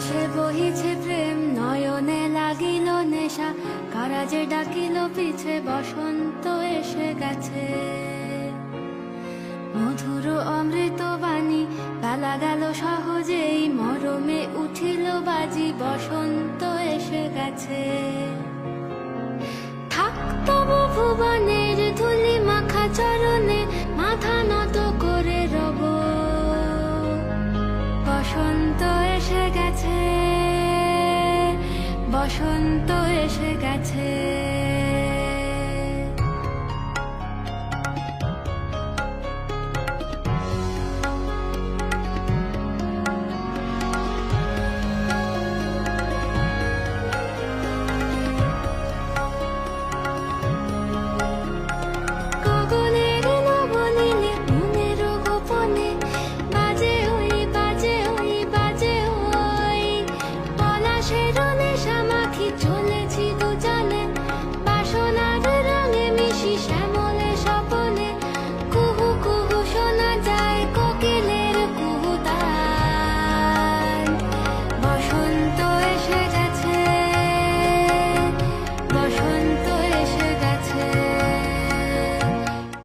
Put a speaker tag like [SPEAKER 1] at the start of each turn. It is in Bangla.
[SPEAKER 1] আকাশে বহিছে প্রেম, নয়নে লাগিল নেশা, কারা যে ডাকিল পিছে, বসন্ত এসে গেছে। মধুর অমৃত বাণী, বেলা গেল সহজেই, মরমে উঠিল বাজি, বসন্ত এসে গেছে। থাক তবু ভুবনের ধুলি মাখা চরণে, মাথা নত করে রব। বসন্ত এসে গেছে, বসন্ত এসে গেছে। গগনের নবনীলে, মনের গোপনে, বাজে ওই বাজে ওই বাজে ওই, পলাশের